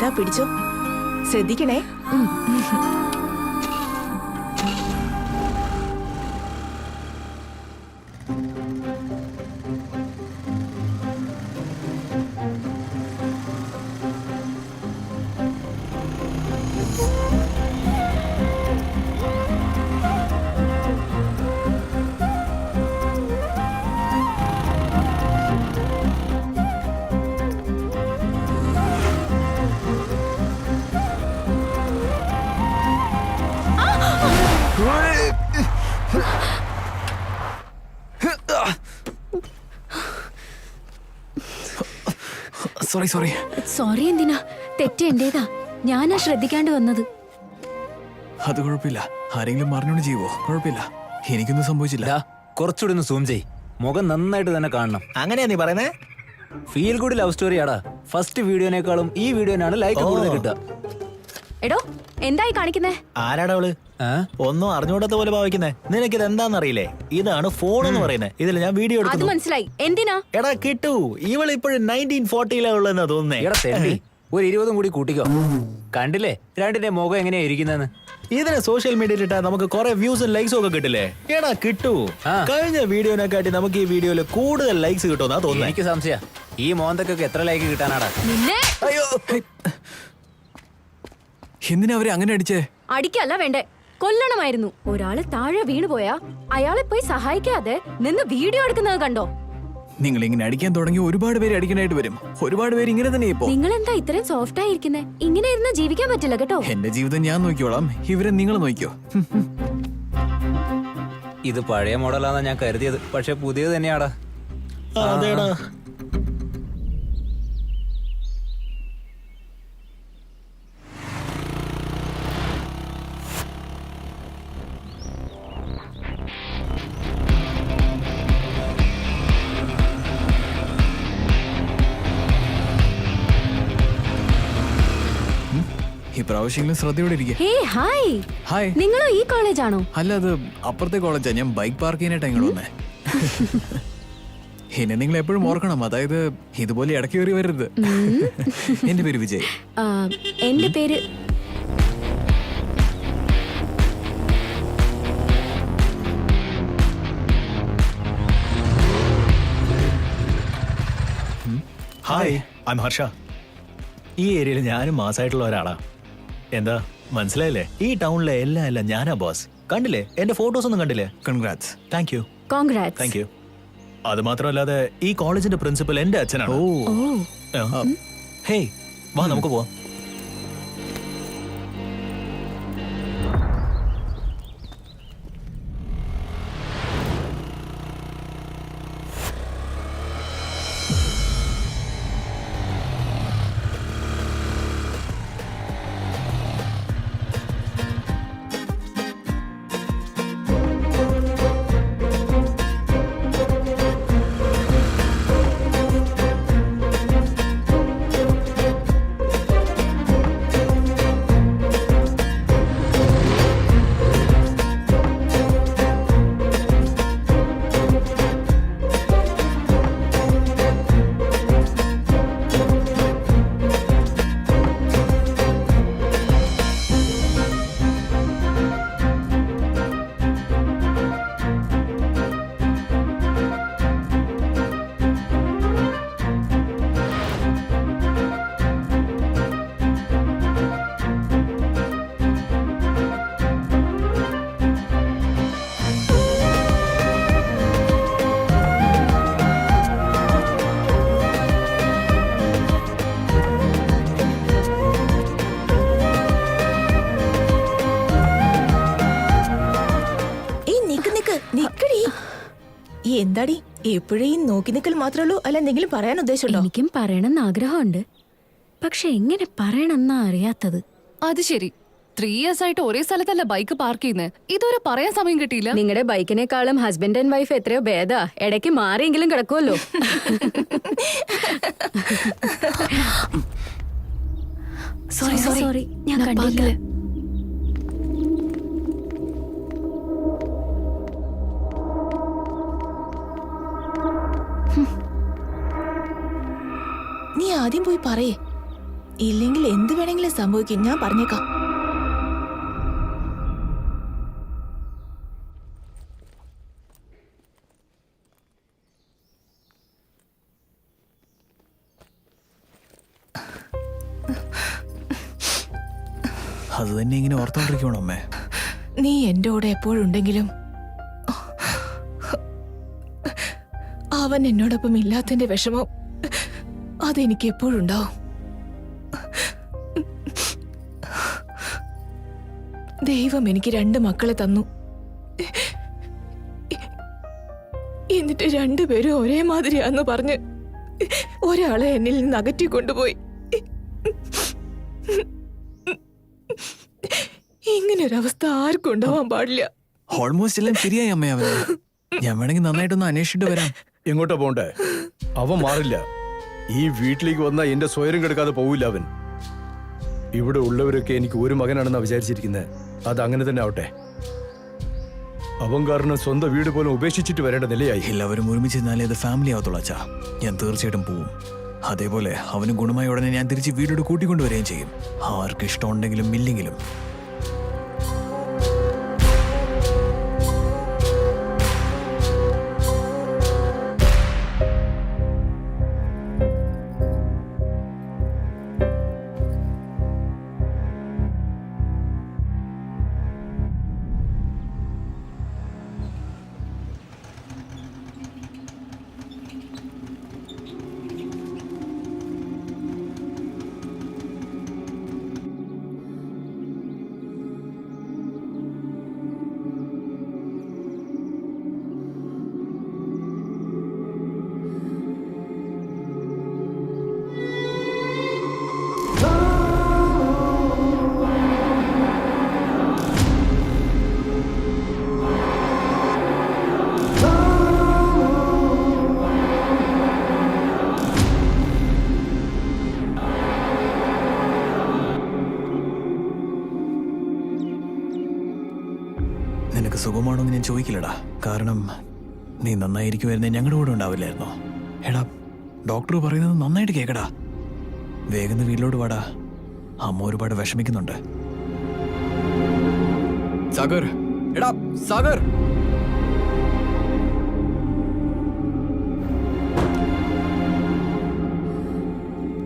ഇതാ പിടിച്ചോ, ശ്രദ്ധിക്കണേ. സോറി എന്തിനാ? തെറ്റ് എന്റേതാ, ഞാനാ ശ്രദ്ധിക്കാണ്ട് വന്നത്. അത് കുഴപ്പമില്ല, ആരെങ്കിലും പറഞ്ഞോണ്ട് ചെയ്യുവോ? കുഴപ്പമില്ല, എനിക്കൊന്നും സംഭവിച്ചില്ല. കുറച്ചുകൂടി ഒന്ന് സൂം ചെയ്, മുഖം നന്നായിട്ട് തന്നെ കാണണം. അങ്ങനെയാ നീ പറയുന്നേ? ഫീൽ ഗുഡ് ലവ് സ്റ്റോറിയാടാ. ഫസ്റ്റ് വീഡിയോനേക്കാളും ഈ വീഡിയോനാണ് ലൈക്ക് കൂടുതൽ കിട്ടുക. എടോ, എന്തായി കാണിക്കുന്നേ? ആരാടാ അവള്? ഒന്നും അറിഞ്ഞൂടാത്ത പോലെ ഭാവിക്കുന്നേ. നിനക്കിത് എന്താന്നറിയില്ലേ? ഇതാണ് ഫോൺ എന്ന് പറയുന്നത്. ഇതിൽ ഞാൻ വീഡിയോ അത് എടുക്കുന്നു. മനസ്സിലായി. എന്തിനാ? എടാ കിട്ടു, ഇവൾ ഇപ്പോഴും 1940 ഉള്ളതെന്നാ തോന്നുന്നേ. എടാ തെണ്ടി, ഒരു 20 കൂടി കൂട്ടിക്കോ. കണ്ടില്ലേ രണ്ടിന്റെ മുഖം എങ്ങനെയാ ഇരിക്കുന്നതെന്ന്? ഇതിന് സോഷ്യൽ മീഡിയയിൽ ഇട്ടാ നമുക്ക് കുറെ വ്യൂസും ലൈക്സും ഒക്കെ കിട്ടില്ലേ? എടാ കിട്ടു, കഴിഞ്ഞ വീഡിയോനെക്കാട്ടി നമുക്ക് ഈ വീഡിയോയിൽ കൂടുതൽ ലൈക്സ് കിട്ടുമെന്നാ തോന്നുന്നത്. എനിക്ക് സംശയ, ഈ മോന്തക്കൊക്കെ എത്ര ലൈക്ക് കിട്ടാനാടാ? അയ്യോ, എന്തിനാ അവരെ അങ്ങനെ അടിച്ചേ? അടിക്കല്ല വേണ്ടേ, കൊല്ലണമായിരുന്നു. ഒരാള് താഴെ വീണുപോയാ അയാളെ പോയി സഹായിക്കാതെ നിന്ന് വീഡിയോ എടുക്കുന്നത് കണ്ടോ? നിങ്ങൾ ഇങ്ങനെ അടിക്കാൻ തുടങ്ങി ഒരുപാട് പേര് അടിക്കാനായിട്ട് വരും. ഒരുപാട് പേര് ഇങ്ങനെ തന്നെ ഇപ്പോ. നിങ്ങൾ എന്താ ഇത്രയും സോഫ്റ്റ് ആയിരിക്കുന്നേ? ഇങ്ങനെ ഇരുന്ന് ജീവിക്കാൻ പറ്റില്ല കേട്ടോ. എന്റെ ജീവിതം ഞാൻ നോക്കിയോളാം, ഇവരെ നിങ്ങൾ നോക്കിയോ. ഇത് പഴയ മോഡലാന്നാ ഞാൻ കരുതിയത്, പക്ഷെ പുതിയത് തന്നെയാടാ. അതേടാ. ഇപ്രാവശ്യങ്ങളും ശ്രദ്ധയോടെ ഇരിക്കുക. Hi, hi. നിങ്ങളോ ഈ കോളേജാണോ? അല്ല, അത് അപ്പുറത്തെ കോളേജാ. ഞാൻ ബൈക്ക് പാർക്ക് ചെയ്യാനായിട്ട് അങ്ങോട്ട് വന്നേ. എന്നെ നിങ്ങൾ എപ്പോഴും ഓർക്കണം, അതായത് ഇതുപോലെ ഇടയ്ക്ക് കയറി വരരുത്. എന്റെ പേര് വിജയ്. എന്റെ പേര് ഹായ്, ഐ എം ഹർഷ. ഈ ഏരിയയിൽ ഞാനും മാസമായിട്ടുള്ള ഒരാളാ. എന്താ മനസ്സിലായില്ലേ? ഈ ടൗണിലെ എല്ലാം ഞാനാ ബോസ്. കണ്ടില്ലേ എന്റെ ഫോട്ടോസ് ഒന്നും കണ്ടില്ലേ? Congrats. Thank you. Congrats. Thank you. അത് മാത്രമല്ലാതെ ഈ കോളേജിന്റെ പ്രിൻസിപ്പൽ എന്റെ അച്ഛനാണ്. ഹേയ്, വാ നമുക്ക് പോവാം. എന്താടി എപ്പോഴും നോക്കി നിൽക്കൽ മാത്രമേ അല്ല എന്തെങ്കിലും പറയാൻ ഉദ്ദേശമുണ്ടോ? എനിക്കും പറയണമെന്ന് ആഗ്രഹമുണ്ട്, പക്ഷെ എങ്ങനെ പറയണമെന്നാ അറിയാത്തത്. അത് ശരി, 3 years ആയിട്ട് ഒരേ സ്ഥലത്തല്ല ബൈക്ക് പാർക്ക് ചെയ്യുന്നത്. ഇതുവരെ പറയാൻ സമയം കിട്ടിയില്ല. നിങ്ങളുടെ ബൈക്കിനേക്കാളും ഹസ്ബൻഡ് ആൻഡ് വൈഫ് എത്രയോ ഭേദാ. ഇടയ്ക്ക് മാറിയെങ്കിലും കിടക്കുമല്ലോ. സോറി, ഞാൻ കണ്ടില്ല. നീ ആദ്യം പോയി പറയേ, ഇല്ലെങ്കിൽ എന്ത് വേണമെങ്കിലും സംഭവിക്കും, ഞാൻ പറഞ്ഞേക്കാം. അത് തന്നെ ഇങ്ങനെ ഓർത്തോണ്ടിരിക്കണോ അമ്മേ? നീ എന്റെ കൂടെ എപ്പോഴുണ്ടെങ്കിലും അവൻ എന്നോടൊപ്പം ഇല്ലാത്തതിന്റെ വിഷമം അതെനിക്ക് എപ്പോഴും ഉണ്ടാവും. ദൈവം എനിക്ക് 2 മക്കളെ തന്നു. എന്നിട്ട് 2 പേരും ഒരേ മാതിരിയാന്ന് പറഞ്ഞ് ഒരാളെ എന്നിൽ നിന്ന് അകറ്റി കൊണ്ടുപോയി. ഇങ്ങനൊരവസ്ഥ ആർക്കും ഉണ്ടാവാൻ പാടില്ല. ഓൾമോസ്റ്റ് എല്ലാം ശരിയായി അമ്മേ അവന്. ഞാൻ വേണമെങ്കിൽ നന്നായിട്ടൊന്ന് അന്വേഷിച്ചിട്ട് വരാം. എങ്ങോട്ടാ പോണ്ടേ? അവൻ മാറില്ല. ഈ വീട്ടിലേക്ക് വന്ന എന്റെ സ്വയം കെടുക്കാതെ പോവില്ല അവൻ. ഇവിടെ ഉള്ളവരൊക്കെ എനിക്ക് ഒരു മകനാണെന്നാ വിചാരിച്ചിരിക്കുന്നത്. അത് അങ്ങനെ തന്നെ ആവട്ടെ. അവൻ കാരണം സ്വന്തം വീട് പോലും ഉപേക്ഷിച്ചിട്ട് വരേണ്ട നിലയായി. എല്ലാവരും ഒരുമിച്ചിരുന്നാലേ അത് ഫാമിലി ആവത്തുള്ളൂ അച്ഛാ. ഞാൻ തീർച്ചയായിട്ടും പോവും. അതേപോലെ അവന് ഗുണമായ ഉടനെ ഞാൻ തിരിച്ച് വീടോട് കൂട്ടിക്കൊണ്ടുവരികയും ചെയ്യും, ആർക്ക് ഇഷ്ടമുണ്ടെങ്കിലും ഇല്ലെങ്കിലും. നിനക്ക് സുഖമാണോ എന്ന് ഞാൻ ചോദിക്കില്ലടാ. കാരണം നീ നന്നായിരിക്കുമായിരുന്നേ ഞങ്ങളുടെ കൂടെ ഉണ്ടാവില്ലായിരുന്നോ? എടാ, ഡോക്ടർ പറയുന്നത് നന്നായിട്ട് കേക്കടാ. വേഗം വീട്ടിലോട്ട് വാടാ. അമ്മ ഒരുപാട് വിഷമിക്കുന്നുണ്ട്. സാഗർ, എടാ സാഗർ.